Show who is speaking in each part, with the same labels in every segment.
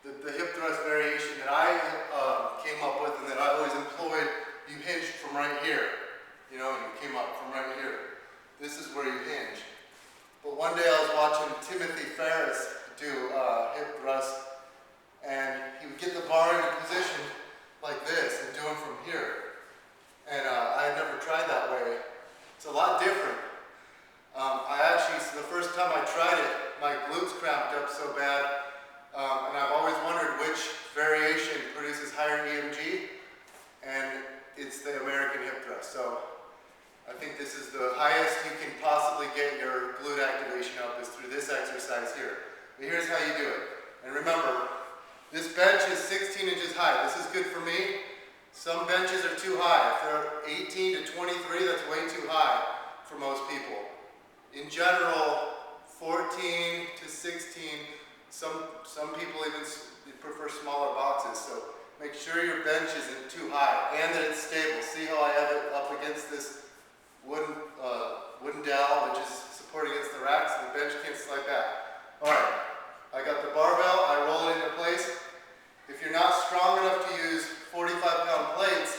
Speaker 1: the hip thrust variation that I came up with and that I always employed, you hinged from right here, you know, and you came up from right here. This is where you hinge. But one day I was watching Timothy Ferriss do hip thrust, and he would get the bar into position like this and do them from here. And I had never tried that way. It's a lot different. The first time I tried it, my glutes cramped up so bad, and I've always wondered which variation produces higher EMG, and it's the American hip thrust. So I think this is the highest you can possibly get your glute activation up is through this exercise here. But here's how you do it. And remember, this bench is 16 inches high. This is good for me. Some benches are too high. If they're 18 to 23, that's way too high for most people. In general, 14 to 16, some people even prefer smaller boxes. So make sure your bench isn't too high and that it's stable. See how I have it up against this wooden dowel, which is supported against the rack, so the bench can't slide back. All right, I got the barbell. I roll it into place. If you're not strong enough to use 45-pound plates,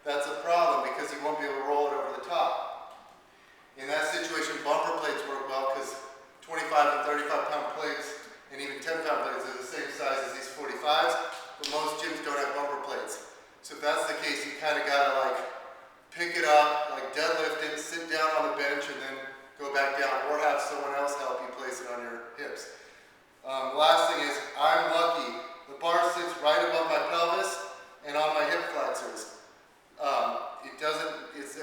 Speaker 1: that's a problem because you won't be able to roll it over the top. In that situation, bumper plates work well because 25 and 35-pound plates and even 10-pound plates are the same size as these 45s, but most gyms don't have bumper plates. So if that's the case, you kind of got to like pick it up, like deadlift it, sit down on the bench, and then go back down, or have someone else help you place it on your hips. Last thing is, I'm lucky. The bar sits right above my pelvis and on my hip flexors.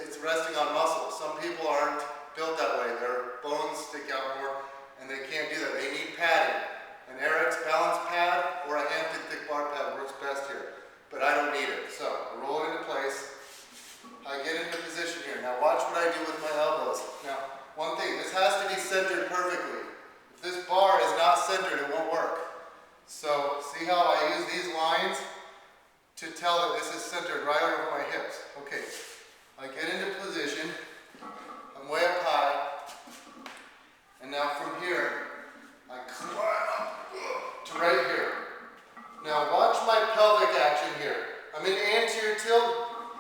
Speaker 1: It's resting on muscle. Some people aren't built that way. Their bones stick out more and they can't do that. They need padding. An Eric's balance pad or a Hampton thick bar pad works best here, but I don't need it. So I roll it into place. I get into position here. Now watch what I do with my elbows. Now, one thing, this has to be centered perfectly. If this bar is not centered, it won't work. So see how I use these lines to tell that this is centered right over my hips. Okay, I get into position, I'm way up high, and now from here, I climb up to right here. Now watch my pelvic action here. I'm in anterior tilt,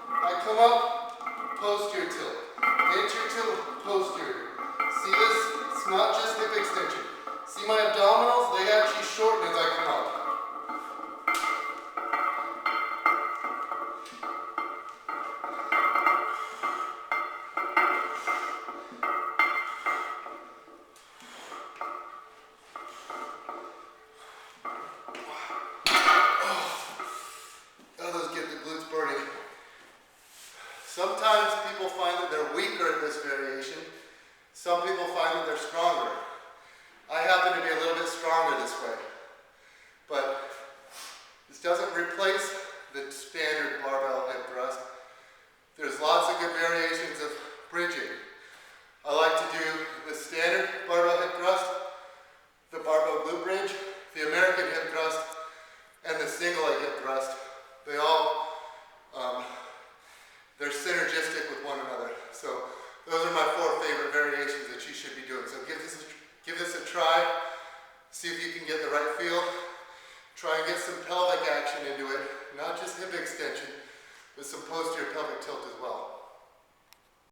Speaker 1: I come up, posterior tilt. Anterior tilt, posterior. See this? It's not just hip extension. See my abdominals? They actually shorten as I come up. Sometimes people find that they're weaker at this variation. Some people find that they're stronger. I happen to be a little bit stronger this way. But this doesn't replace the standard barbell hip thrust. There's lots of good variations.